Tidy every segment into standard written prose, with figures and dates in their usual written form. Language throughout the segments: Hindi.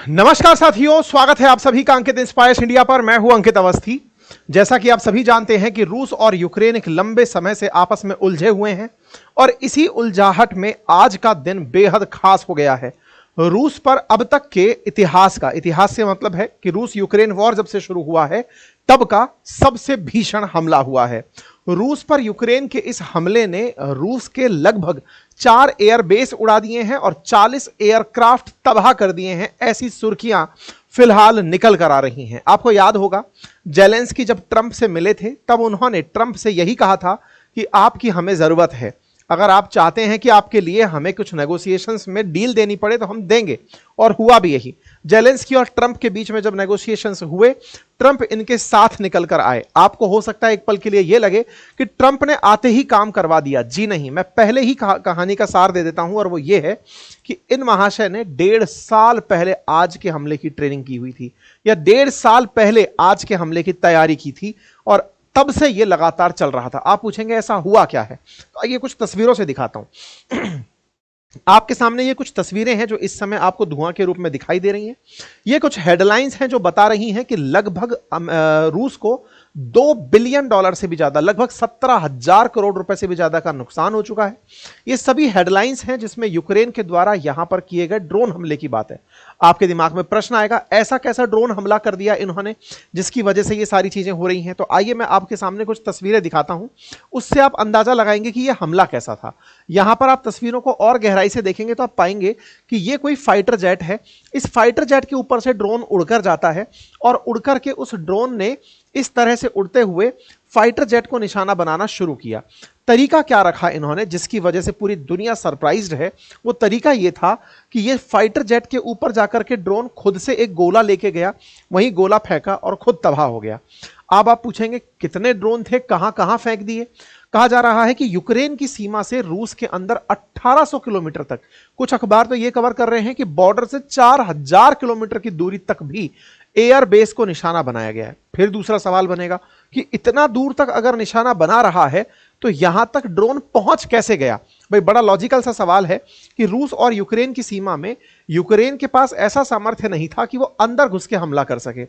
नमस्कार साथियों, स्वागत है आप सभी का अंकित इंस्पायर्स इंडिया पर। मैं हूं अंकित अवस्थी। जैसा कि आप सभी जानते हैं कि रूस और यूक्रेन एक लंबे समय से आपस में उलझे हुए हैं और इसी उलझाहट में आज का दिन बेहद खास हो गया है। रूस पर अब तक के इतिहास से मतलब है कि रूस यूक्रेन वॉर जब से शुरू हुआ है तब का सबसे भीषण हमला हुआ है। रूस पर यूक्रेन के इस हमले ने रूस के लगभग 4 एयरबेस उड़ा दिए हैं और 40 एयरक्राफ्ट तबाह कर दिए हैं। ऐसी सुर्खियां फिलहाल निकल कर आ रही हैं। आपको याद होगा जेलेंस्की जब ट्रंप से मिले थे तब उन्होंने ट्रंप से यही कहा था कि आपकी हमें जरूरत है, अगर आप चाहते हैं कि आपके लिए हमें कुछ नेगोशिएशंस में डील देनी पड़े तो हम देंगे। और हुआ भी यही। जेलेंस्की और ट्रंप के बीच में जब नेगोशिएशंस हुए, ट्रंप इनके साथ निकल कर आए। आपको हो सकता है एक पल के लिए यह लगे कि ट्रंप ने आते ही काम करवा दिया। जी नहीं, मैं पहले ही कहानी का सार दे देता हूं और वो ये है कि इन महाशय ने 1.5 साल पहले आज के हमले की ट्रेनिंग की हुई थी या 1.5 साल पहले आज के हमले की तैयारी की थी और तब से यह लगातार चल रहा था। आप पूछेंगे ऐसा हुआ क्या है, तो आइए कुछ तस्वीरों से दिखाता हूं। आपके सामने ये कुछ तस्वीरें हैं जो इस समय आपको धुआं के रूप में दिखाई दे रही हैं। ये कुछ हेडलाइंस हैं जो बता रही हैं कि लगभग रूस को $2 बिलियन से भी ज्यादा, लगभग 17,000 करोड़ रुपए से भी ज्यादा का नुकसान हो चुका है। ये सभी हेडलाइंस हैं जिसमें यूक्रेन के द्वारा यहां पर किए गए ड्रोन हमले की बात है। आपके दिमाग में प्रश्न आएगा, ऐसा कैसा ड्रोन हमला कर दिया इन्होंने जिसकी वजह से ये सारी चीजें हो रही हैं। तो आइए मैं आपके सामने कुछ तस्वीरें दिखाता हूं, उससे आप अंदाजा लगाएंगे कि यह हमला कैसा था। यहां पर आप तस्वीरों को और गहराई से देखेंगे तो आप पाएंगे कि यह कोई फाइटर जेट है। इस फाइटर जेट के ऊपर से ड्रोन उड़कर जाता है और उड़कर के उस ड्रोन ने इस तरह से उड़ते हुए फाइटर जेट को निशाना बनाना शुरू किया। तरीका क्या रखा इन्होंने जिसकी वजह से पूरी दुनिया सरप्राइज्ड है? वो तरीका ये था कि ये फाइटर जेट के ऊपर जाकर के ड्रोन खुद से एक गोला लेके गया, वहीं गोला फेंका और खुद तबाह हो गया। अब आप पूछेंगे कितने ड्रोन थे, कहां कहां फेंक दिए? कहा जा रहा है कि यूक्रेन की सीमा से रूस के अंदर 1800 किलोमीटर तक, कुछ अखबार तो यह कवर कर रहे हैं कि बॉर्डर से 4000 किलोमीटर की दूरी तक भी एयरबेस को निशाना बनाया गया है। फिर दूसरा सवाल बनेगा कि इतना दूर तक अगर निशाना बना रहा है तो यहां तक ड्रोन पहुंच कैसे गया? भाई बड़ा लॉजिकल सा सवाल है कि रूस और यूक्रेन की सीमा में यूक्रेन के पास ऐसा सामर्थ्य नहीं था कि वो अंदर घुस के हमला कर सके।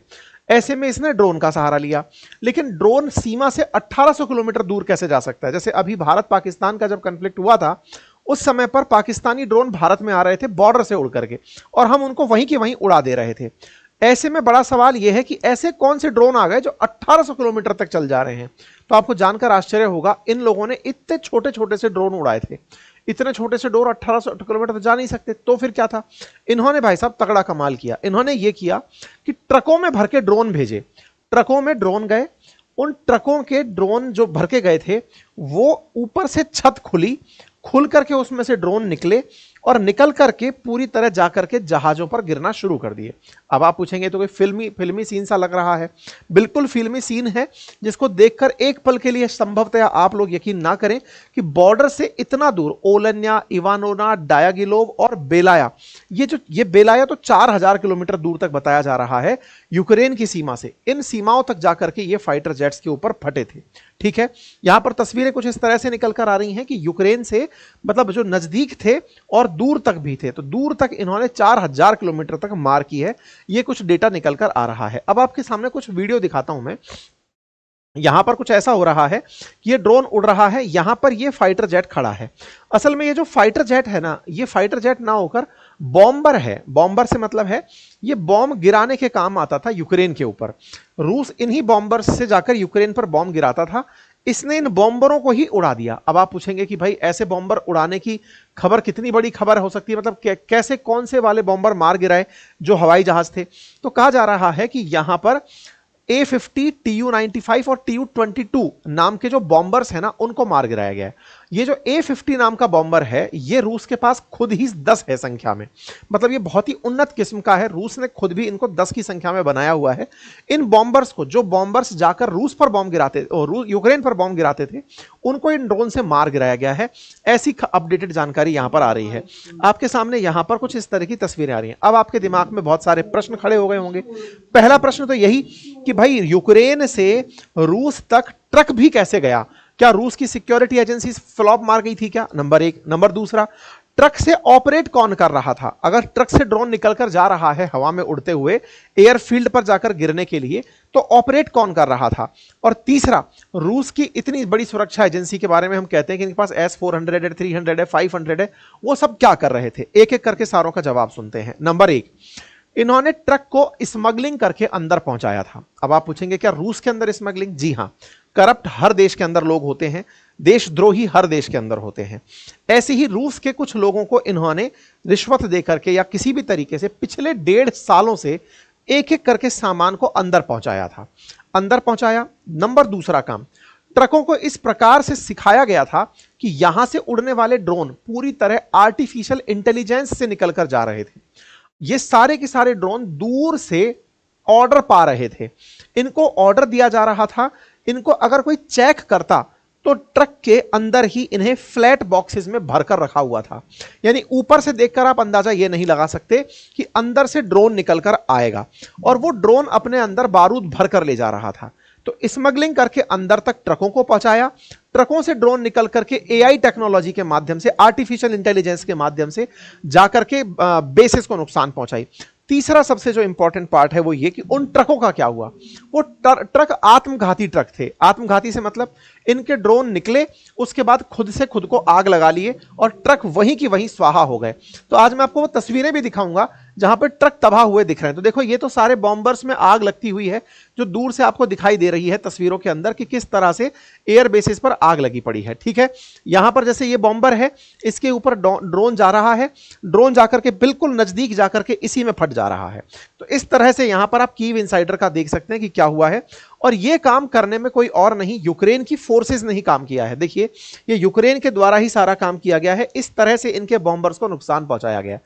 ऐसे में इसने ड्रोन का सहारा लिया। लेकिन ड्रोन सीमा से 1800 किलोमीटर दूर कैसे जा सकता है? जैसे अभी भारत पाकिस्तान का जब कॉन्फ्लिक्ट हुआ था उस समय पर पाकिस्तानी ड्रोन भारत में आ रहे थे बॉर्डर से उड़ करके और हम उनको वहीं की वहीं उड़ा दे रहे थे। ऐसे में बड़ा सवाल यह है कि ऐसे कौन से ड्रोन आ गए जो 1800 किलोमीटर तक चल जा रहे हैं? तो आपको जानकर आश्चर्य होगा, इन लोगों ने इतने छोटे छोटे से ड्रोन उड़ाए थे। इतने छोटे से ड्रोन 1800 किलोमीटर तो जा नहीं सकते, तो फिर क्या था? इन्होंने भाई साहब तगड़ा कमाल किया। इन्होंने ये किया कि ट्रकों में भर के ड्रोन भेजे। ट्रकों में ड्रोन गए, उन ट्रकों के ड्रोन जो भर के गए थे वो ऊपर से छत खुल करके उसमें से ड्रोन निकले और निकल करके पूरी तरह जाकर के जहाजों पर गिरना शुरू कर दिए। अब आप पूछेंगे तो कोई फिल्मी सीन सा लग रहा है। बिल्कुल फिल्मी सीन है जिसको देखकर एक पल के लिए संभवतः आप लोग यकीन ना करें कि बॉर्डर से इतना दूर ओलन्या, इवानोना, डायागिलोव और बेलाया, ये बेलाया तो 4000 किलोमीटर दूर तक बताया जा रहा है यूक्रेन की सीमा से। इन सीमाओं तक जाकर के ये फाइटर जेट्स के ऊपर फटे थे। ठीक है, यहां पर तस्वीरें कुछ इस तरह से निकल कर आ रही हैं कि यूक्रेन से मतलब जो नजदीक थे और दूर तक भी थे, तो दूर तक इन्होंने 4000 किलोमीटर तक मार की है। ये कुछ डेटा निकल कर आ रहा है। अब आपके सामने कुछ वीडियो दिखाता हूं मैं। यहां पर कुछ ऐसा हो रहा है कि ये ड्रोन उड़ रहा है, यहां पर ये फाइटर जेट खड़ा है। असल में ये जो फाइटर जेट है ना, ये फाइटर जेट ना होकर बॉम्बर है। बॉम्बर से मतलब है ये बॉम्ब गिराने के काम आता था यूक्रेन के ऊपर। रूस इन्हीं बॉम्बर्स से जाकर यूक्रेन पर बॉम्ब गिराता था। इसने इन बॉम्बरों को ही उड़ा दिया। अब आप पूछेंगे कि भाई ऐसे बॉम्बर उड़ाने की खबर कितनी बड़ी खबर हो सकती है, मतलब कैसे कौन से वाले बॉम्बर मार गिराए जो हवाई जहाज थे? तो कहा जा रहा है कि यहां पर A-50, Tu-95 और Tu-22 नाम के जो बॉम्बर्स हैं ना उनको मार गिराया गया है। ये जो A-50 नाम का बॉम्बर है ये रूस के पास खुद ही 10 है संख्या में, मतलब ये बहुत ही उन्नत किस्म का है। रूस ने खुद भी इनको 10 की संख्या में बनाया हुआ है। इन बॉम्बर्स को, जो बॉम्बर्स जाकर रूस पर बॉम्ब गिराते और यूक्रेन पर बॉम्ब गिराते थे, उनको इन ड्रोन से मार गिराया गया है। ऐसी अपडेटेड जानकारी यहां पर आ रही है। आपके सामने यहां पर कुछ इस तरह की तस्वीरें आ रही हैं। अब आपके दिमाग में बहुत सारे प्रश्न खड़े हो गए होंगे। पहला प्रश्न तो यही कि भाई यूक्रेन से रूस तक ट्रक भी कैसे गया? क्या रूस की सिक्योरिटी एजेंसी फ्लॉप मार गई थी क्या? नंबर एक। नंबर दूसरा, ट्रक से ऑपरेट कौन कर रहा था? अगर ट्रक से ड्रोन निकलकर जा रहा है हवा में उड़ते हुए एयरफील्ड पर जाकर गिरने के लिए, तो ऑपरेट कौन कर रहा था? और तीसरा, रूस की इतनी बड़ी सुरक्षा एजेंसी के बारे में हम कहते हैं कि इनके पास S-400 है, 300 है, 500 है, वो सब क्या कर रहे थे? एक एक करके सारों का जवाब सुनते हैं। नंबर 1, इन्होंने ट्रक को स्मगलिंग करके अंदर पहुंचाया था। अब आप पूछेंगे क्या रूस के अंदर स्मगलिंग? जी हां, करप्ट हर देश के अंदर लोग होते हैं, देशद्रोही हर देश के अंदर होते हैं। ऐसे ही रूस के कुछ लोगों को इन्होंने रिश्वत देकर के या किसी भी तरीके से पिछले 1.5 सालों से एक एक करके सामान को अंदर पहुंचाया था, अंदर पहुंचाया। नंबर दूसरा काम, ट्रकों को इस प्रकार से सिखाया गया था कि यहां से उड़ने वाले ड्रोन पूरी तरह आर्टिफिशियल इंटेलिजेंस से निकलकर जा रहे थे। ये सारे के सारे ड्रोन दूर से ऑर्डर पा रहे थे, इनको ऑर्डर दिया जा रहा था, इनको अगर कोई चेक करता तो ट्रक के अंदर ही इन्हें फ्लैट बॉक्सेस में भरकर रखा हुआ था। यानी ऊपर से देखकर आप अंदाजा ये नहीं लगा सकते कि अंदर से ड्रोन निकलकर आएगा, और वो ड्रोन अपने अंदर बारूद भरकर ले जा रहा था। तो स्मगलिंग करके अंदर तक ट्रकों को पहुंचाया, ट्रकों से ड्रोन निकल करके एआई टेक्नोलॉजी के माध्यम से, आर्टिफिशियल इंटेलिजेंस के माध्यम से जाकर के बेसिस को नुकसान पहुंचाई। तीसरा सबसे जो इंपॉर्टेंट पार्ट है वो ये कि उन ट्रकों का क्या हुआ? वो ट्रक आत्मघाती ट्रक थे। आत्मघाती से मतलब इनके ड्रोन निकले, उसके बाद खुद से खुद को आग लगा लिए और ट्रक वहीं की वहीं स्वाहा हो गए। तो आज मैं आपको वो तस्वीरें भी दिखाऊंगा जहां पर ट्रक तबाह हुए दिख रहे हैं। तो देखो, ये तो सारे बॉम्बर्स में आग लगती हुई है जो दूर से आपको दिखाई दे रही है तस्वीरों के अंदर कि किस तरह से एयर बेसिस पर आग लगी पड़ी है। ठीक है, यहां पर जैसे ये बॉम्बर है, इसके ऊपर ड्रोन जा रहा है, ड्रोन जाकर के बिल्कुल नजदीक जाकर के इसी में फट जा रहा है। तो इस तरह से यहां पर आप कीव इनसाइडर का देख सकते हैं कि क्या हुआ है। और यह काम करने में कोई और नहीं, यूक्रेन की फोर्सेस ने ही काम किया है। देखिए, ये यूक्रेन के द्वारा ही सारा काम किया गया है। इस तरह से इनके बॉम्बर्स को नुकसान पहुंचाया गया।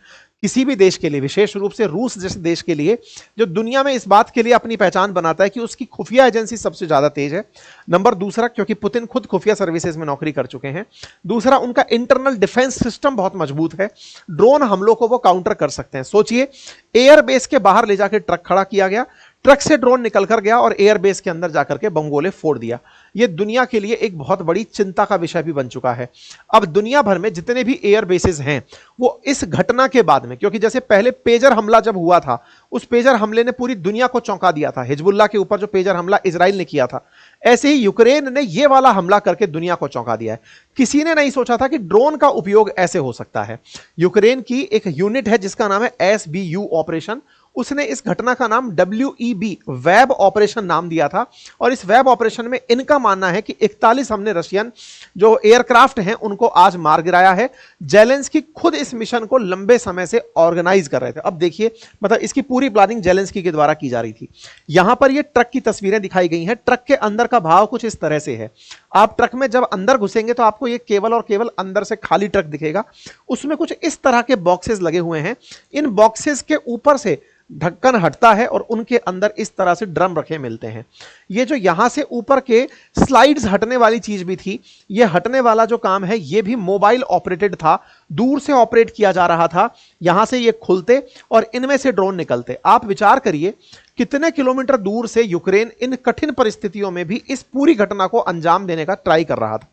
किसी भी देश के लिए, विशेष रूप से रूस जैसे देश के लिए, जो दुनिया में इस बात के लिए अपनी पहचान बनाता है कि उसकी खुफिया एजेंसी सबसे ज्यादा तेज है। नंबर दूसरा, क्योंकि पुतिन खुद खुफिया सर्विसेज में नौकरी कर चुके हैं। दूसरा, उनका इंटरनल डिफेंस सिस्टम बहुत मजबूत है, ड्रोन हमलों को वो काउंटर कर सकते हैं। सोचिए, एयरबेस के बाहर ले जाकर ट्रक खड़ा किया गया, ट्रक से ड्रोन निकलकर गया और एयरबेस के अंदर जाकर के बमगोले फोड़ दिया। यह दुनिया के लिए एक बहुत बड़ी चिंता का विषय भी बन चुका है। अब दुनिया भर में जितने भी एयरबेसेस हैं, वो इस घटना के बाद में, क्योंकि जैसे पहले पेजर हमला जब हुआ था, उस पेजर हमले ने पूरी दुनिया को चौंका दिया था, हिजबुल्लाह के ऊपर जो पेजर हमला इजराइल ने किया था, ऐसे ही यूक्रेन ने यह वाला हमला करके दुनिया को चौंका दिया है। किसी ने नहीं सोचा था कि ड्रोन का उपयोग ऐसे हो सकता है। यूक्रेन की एक यूनिट है जिसका नाम है SBU ऑपरेशन, उसने इस घटना का नाम WEB वेब ऑपरेशन नाम दिया था। और इस वेब ऑपरेशन में इनका मानना है कि 41 हमने रशियन जो एयरक्राफ्ट हैं उनको आज मार गिराया है। जेलेंस्की खुद इस मिशन को लंबे समय से ऑर्गेनाइज कर रहे थे। अब देखिए, मतलब इसकी पूरी प्लानिंग जेलेंस्की के द्वारा की जा रही थी। यहां पर ये ट्रक की तस्वीरें दिखाई गई हैं। ट्रक के अंदर का भाव कुछ इस तरह से है। आप ट्रक में जब अंदर घुसेंगे तो आपको ये केवल और केवल अंदर से खाली ट्रक दिखेगा। उसमें कुछ इस तरह के बॉक्सेस लगे हुए हैं। इन बॉक्सेस के ऊपर से ढक्कन हटता है और उनके अंदर इस तरह से ड्रम रखे मिलते हैं। ये जो यहां से ऊपर के स्लाइड्स हटने वाली चीज भी थी, ये हटने वाला जो काम है ये भी मोबाइल ऑपरेटेड था, दूर से ऑपरेट किया जा रहा था। यहां से ये खुलते और इनमें से ड्रोन निकलते। आप विचार करिए कितने किलोमीटर दूर से यूक्रेन इन कठिन परिस्थितियों में भी इस पूरी घटना को अंजाम देने का ट्राई कर रहा था।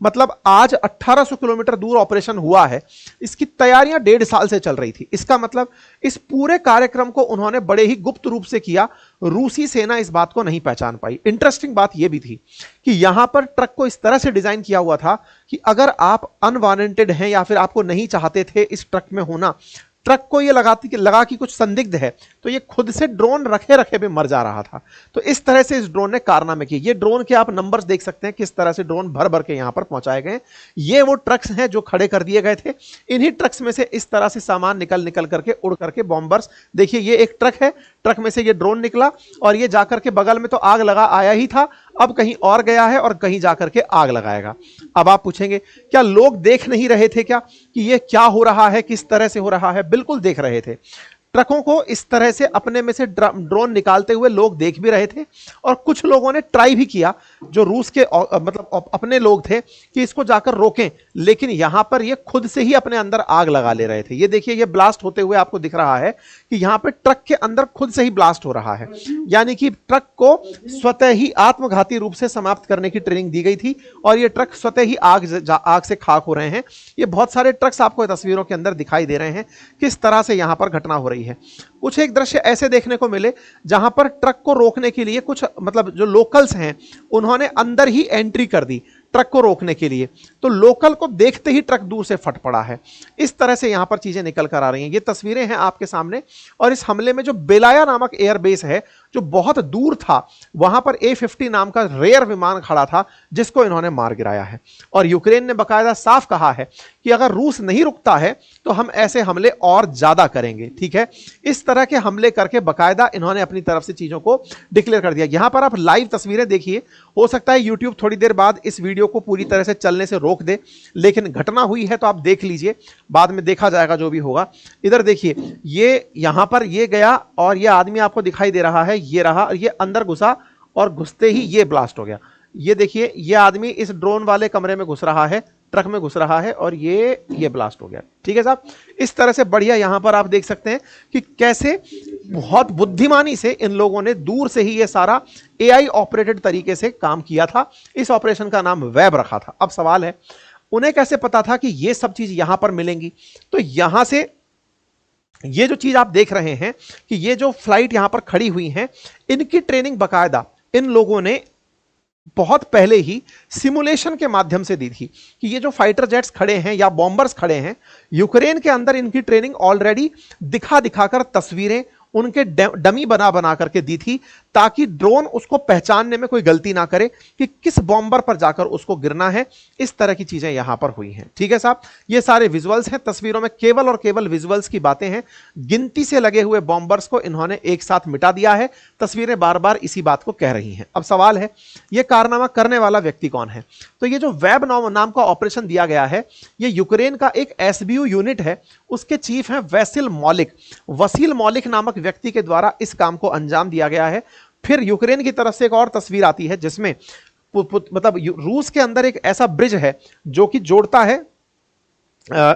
मतलब आज 1800 किलोमीटर दूर ऑपरेशन हुआ है, इसकी तैयारियां 1.5 साल से चल रही थी। इसका मतलब इस पूरे कार्यक्रम को उन्होंने बड़े ही गुप्त रूप से किया। रूसी सेना इस बात को नहीं पहचान पाई। इंटरेस्टिंग बात यह भी थी कि यहां पर ट्रक को इस तरह से डिजाइन किया हुआ था कि अगर आप अनवांटेड हैं या फिर आपको नहीं चाहते थे इस ट्रक में होना, ट्रक को ये लगा कि कुछ संदिग्ध है, तो ये खुद से ड्रोन रखे रखे पे मर जा रहा था। तो इस तरह से इस ड्रोन ने कारनामे किए। ये ड्रोन के आप नंबर्स देख सकते हैं, किस तरह से ड्रोन भर भर के यहां पर पहुंचाए गए। ये वो ट्रक्स हैं जो खड़े कर दिए गए थे। इन्हीं ट्रक्स में से इस तरह से सामान निकल निकल करके उड़ करके बॉम्बर्स, देखिए ये एक ट्रक है, ट्रक में से ये ड्रोन निकला और ये जाकर के बगल में तो आग लगा आया ही था, अब कहीं और गया है और कहीं जाकर के आग लगाएगा। अब आप पूछेंगे क्या लोग देख नहीं रहे थे क्या कि ये क्या हो रहा है, किस तरह से हो रहा है? बिल्कुल देख रहे थे। ट्रकों को इस तरह से अपने में से ड्रोन निकालते हुए लोग देख भी रहे थे और कुछ लोगों ने ट्राई भी किया, जो रूस के मतलब अपने लोग थे, कि इसको जाकर रोकें, लेकिन यहां पर ये खुद से ही अपने अंदर आग लगा ले रहे थे। ये देखिए, ये ब्लास्ट होते हुए आपको दिख रहा है कि यहां पर ट्रक के अंदर खुद से ही ब्लास्ट हो रहा है, यानी कि ट्रक को स्वतः ही आत्मघाती रूप से समाप्त करने की ट्रेनिंग दी गई थी और ये ट्रक स्वतः ही आग से खाक हो रहे हैं। ये बहुत सारे ट्रक्स आपको तस्वीरों के अंदर दिखाई दे रहे हैं किस तरह से यहां पर घटना हो रही है। कुछ एक दृश्य ऐसे देखने को मिले जहां पर ट्रक को रोकने के लिए कुछ मतलब जो लोकल्स हैं उन्होंने अंदर ही एंट्री कर दी ट्रक को रोकने के लिए, तो लोकल को देखते ही ट्रक दूर से फट पड़ा है। इस तरह से यहां पर चीजें निकल कर आ रही हैं। ये तस्वीरें हैं आपके सामने, और इस हमले में जो बेलाया नामक एयरबेस है जो बहुत दूर था, वहां पर A-50 नाम का रेयर विमान खड़ा था जिसको इन्होंने मार गिराया है। और यूक्रेन ने बाकायदा साफ कहा है कि अगर रूस नहीं रुकता है तो हम ऐसे हमले और ज्यादा करेंगे। ठीक है, इस तरह के हमले करके बाकायदा इन्होंने अपनी तरफ से चीजों को डिक्लेयर कर दिया। यहां पर आप लाइव तस्वीरें देखिए, हो सकता है यूट्यूब थोड़ी देर बाद इस वीडियो को पूरी तरह से चलने से रोक दे, लेकिन घटना हुई है तो आप देख लीजिए, बाद में देखा जाएगा जो भी होगा। इधर देखिए, ये यहां पर ये गया और ये आदमी आपको दिखाई दे रहा है, ये रहा, और ये अंदर घुसा और घुसते ही ये ब्लास्ट हो गया। ये देखिए, ये आदमी इस ड्रोन वाले कमरे में घुस रहा है, ट्रक में घुस रहा है, और ये ब्लास्ट हो गया। ठीक है साहब, इस तरह से बढ़िया यहां पर आप देख सकते हैं कि कैसे बहुत बुद्धिमानी से इन लोगों ने दूर से ही ये सारा AI ऑपरेटेड तरीके से काम किया था। इस ऑपरेशन का नाम वेब रखा था। अब सवाल है, उन्हें कैसे पता था कि ये सब चीज यहां पर मिलेंगी? तो यहां से ये जो चीज आप देख रहे हैं कि ये जो फ्लाइट यहां पर खड़ी हुई हैं, इनकी ट्रेनिंग बकायदा इन लोगों ने बहुत पहले ही सिमुलेशन के माध्यम से दी थी कि ये जो फाइटर जेट्स खड़े हैं या बॉम्बर्स खड़े हैं, यूक्रेन के अंदर इनकी ट्रेनिंग ऑलरेडी दिखा दिखाकर तस्वीरें उनके डमी बना बना करके दी थी, ताकि ड्रोन उसको पहचानने में कोई गलती ना करे कि किस बॉम्बर पर जाकर उसको गिरना है। इस तरह की चीजें यहां पर हुई हैं। ठीक है साहब, ये सारे विजुअल्स हैं, तस्वीरों में केवल और केवल विजुअल्स की बातें हैं। गिनती से लगे हुए बॉम्बर्स को इन्होंने एक साथ मिटा दिया है। तस्वीरें बार बार इसी बात को कह रही हैं। अब सवाल है, यह कारनामा करने वाला व्यक्ति कौन है? तो ये जो वेब नाम का ऑपरेशन दिया गया है, ये यूक्रेन का एक SBU यूनिट है, उसके चीफ हैं वसील मौलिक नामक व्यक्ति के द्वारा इस काम को अंजाम दिया गया है। फिर यूक्रेन की तरफ से एक और तस्वीर आती है जिसमें मतलब रूस के अंदर एक ऐसा ब्रिज है जो कि जोड़ता है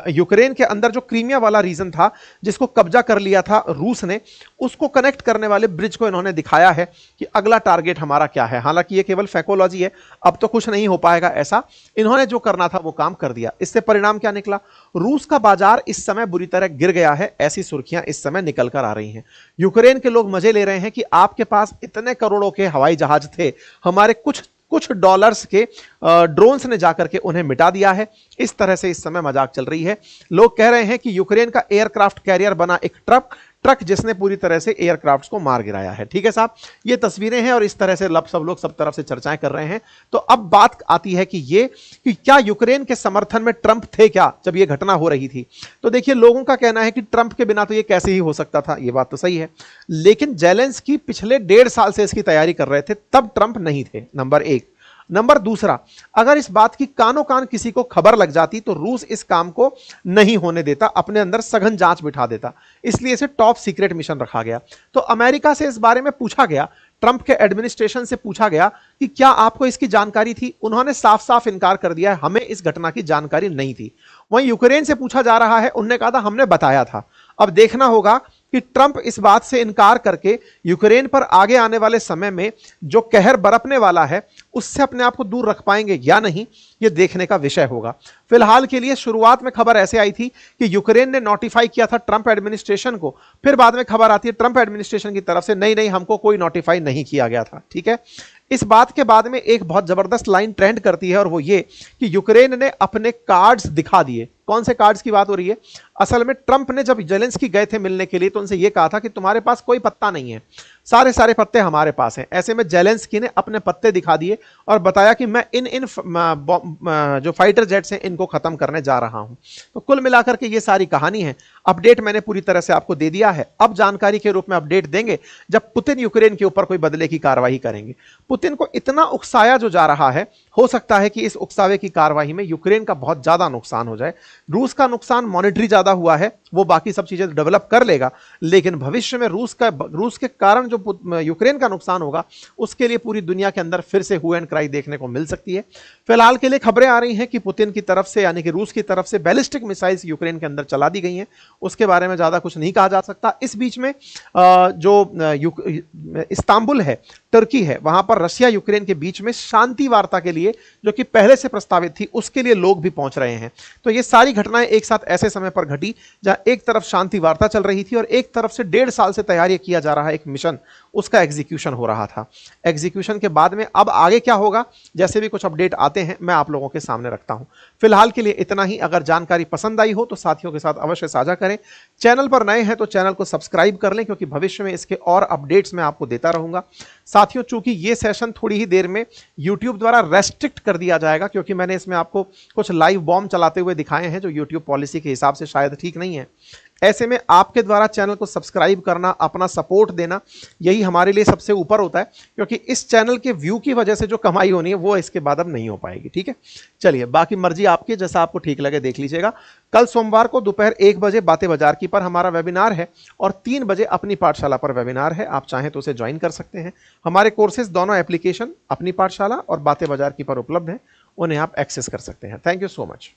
यूक्रेन के अंदर जो क्रीमिया वाला रीजन था जिसको कब्जा कर लिया था रूस ने, उसको कनेक्ट करने वाले ब्रिज को इन्होंने दिखाया है कि अगला टारगेट हमारा क्या है। हालांकि ये केवल फैकोलॉजी है, अब तो कुछ नहीं हो पाएगा ऐसा। इन्होंने जो करना था वो काम कर दिया। इससे परिणाम क्या निकला? रूस का बाजार इस समय बुरी तरह गिर गया है, ऐसी सुर्खियां इस समय निकल कर आ रही हैं। यूक्रेन के लोग मजे ले रहे हैं कि आपके पास इतने करोड़ों के हवाई जहाज थे, हमारे कुछ डॉलर्स के ड्रोन्स ने जाकर के उन्हें मिटा दिया है। इस तरह से इस समय मजाक चल रही है। लोग कह रहे हैं कि यूक्रेन का एयरक्राफ्ट कैरियर बना एक ट्रक जिसने पूरी तरह से एयरक्राफ्ट्स को मार गिराया है। ठीक है साहब, ये तस्वीरें हैं और इस तरह से सब लोग सब तरफ से चर्चाएं कर रहे हैं। तो अब बात आती है कि क्या यूक्रेन के समर्थन में ट्रंप थे क्या जब ये घटना हो रही थी? तो देखिए, लोगों का कहना है कि ट्रंप के बिना तो ये कैसे ही हो सकता था। ये बात तो सही है, लेकिन जेलेंस्की पिछले 1.5 साल से इसकी तैयारी कर रहे थे, तब ट्रंप नहीं थे, नंबर 1। नंबर दूसरा, अगर इस बात की कानों कान किसी को खबर लग जाती तो रूस इस काम को नहीं होने देता, अपने अंदर सघन जांच बिठा देता। इसलिए इसे टॉप सीक्रेट मिशन रखा गया। तो अमेरिका से इस बारे में पूछा गया, ट्रंप के एडमिनिस्ट्रेशन से पूछा गया कि क्या आपको इसकी जानकारी थी? उन्होंने साफ साफ इनकार कर दिया है, हमें इस घटना की जानकारी नहीं थी। वहीं यूक्रेन से पूछा जा रहा है, उन्होंने कहा था हमने बताया था। अब देखना होगा कि ट्रंप इस बात से इनकार करके यूक्रेन पर आगे आने वाले समय में जो कहर बरपने वाला है उससे अपने आप को दूर रख पाएंगे या नहीं, यह देखने का विषय होगा। फिलहाल के लिए शुरुआत में खबर ऐसे आई थी कि यूक्रेन ने नोटिफाई किया था ट्रंप एडमिनिस्ट्रेशन को, फिर बाद में खबर आती है ट्रंप एडमिनिस्ट्रेशन की तरफ से नहीं हमको कोई नोटिफाई नहीं किया गया था। ठीक है, इस बात के बाद में एक बहुत जबरदस्त लाइन ट्रेंड करती है और वो ये कि यूक्रेन ने अपने कार्ड्स दिखा दिए। कौन से कार्ड्स की बात हो रही है? असल में ट्रंप ने जब जेलेंस्की गए थे मिलने के लिए तो उनसे ये कहा था कि तुम्हारे पास कोई पत्ता नहीं है, सारे पत्ते हमारे पास हैं। ऐसे में जेलेंस्की ने अपने पत्ते दिखा दिए और बताया कि मैं इन जो फाइटर जेट्स हैं इनको खत्म करने जा रहा हूं। तो कुल मिलाकर के ये सारी कहानी है। अपडेट मैंने पूरी तरह से आपको दे दिया है। अब जानकारी के रूप में अपडेट देंगे जब पुतिन यूक्रेन के ऊपर कोई बदले की कार्रवाई करेंगे। पुतिन को इतना उकसाया जो जा रहा है हो सकता है कि इस उकसावे की कार्रवाई में यूक्रेन का बहुत ज्यादा नुकसान हो जाए। रूस का नुकसान मॉनेटरी ज्यादा हुआ है, वो बाकी सब चीजें डेवलप कर लेगा, लेकिन भविष्य में रूस के कारण जो यूक्रेन का नुकसान होगा उसके लिए पूरी दुनिया के अंदर फिर से हू एंड क्राई देखने को मिल सकती है। फिलहाल के लिए खबरें आ रही हैं कि पुतिन की तरफ से यानी कि रूस की तरफ से बैलिस्टिक मिसाइल्स यूक्रेन के अंदर चला दी गई हैं, उसके बारे में ज्यादा कुछ नहीं कहा जा सकता। इस बीच में जो इस्तांबुल है, टर्की है, वहां पर रशिया यूक्रेन के बीच में शांति वार्ता के लिए जो कि पहले से प्रस्तावित थी उसके लिए लोग भी पहुंच रहे हैं। तो ये सारी घटनाएं एक साथ ऐसे समय पर घटी जहां एक तरफ शांति वार्ता चल रही थी और एक तरफ से 1.5 साल से तैयारी किया जा रहा एक मिशन, उसका एग्जीक्यूशन हो रहा था। एग्जीक्यूशन के बाद में अब आगे क्या होगा, जैसे भी कुछ अपडेट आते हैं मैं आप लोगों के सामने रखता हूं। फिलहाल के लिए इतना ही। अगर जानकारी पसंद आई हो तो साथियों के साथ अवश्य साझा करें। चैनल पर नए हैं तो चैनल को सब्सक्राइब कर लें, क्योंकि भविष्य में इसके और अपडेट्स मैं आपको देता रहूंगा। साथियों, चूंकि ये सेशन थोड़ी ही देर में YouTube द्वारा रेस्ट्रिक्ट कर दिया जाएगा, क्योंकि मैंने इसमें आपको कुछ लाइव बॉम्ब चलाते हुए दिखाए हैं जो YouTube पॉलिसी के हिसाब से शायद ठीक नहीं है। ऐसे में आपके द्वारा चैनल को सब्सक्राइब करना, अपना सपोर्ट देना, यही हमारे लिए सबसे ऊपर होता है, क्योंकि इस चैनल के व्यू की वजह से जो कमाई होनी है वो इसके बाद अब नहीं हो पाएगी। ठीक है, चलिए, बाकी मर्जी आपकी, जैसा आपको ठीक लगे देख लीजिएगा। कल सोमवार को दोपहर 1 बजे बातें बाजार की पर हमारा वेबिनार है और 3 बजे अपनी पाठशाला पर वेबिनार है। आप चाहें तो उसे ज्वाइन कर सकते हैं। हमारे कोर्सेज दोनों एप्लीकेशन अपनी पाठशाला और बातें बाजार की पर उपलब्ध हैं, उन्हें आप एक्सेस कर सकते हैं। Thank you so much.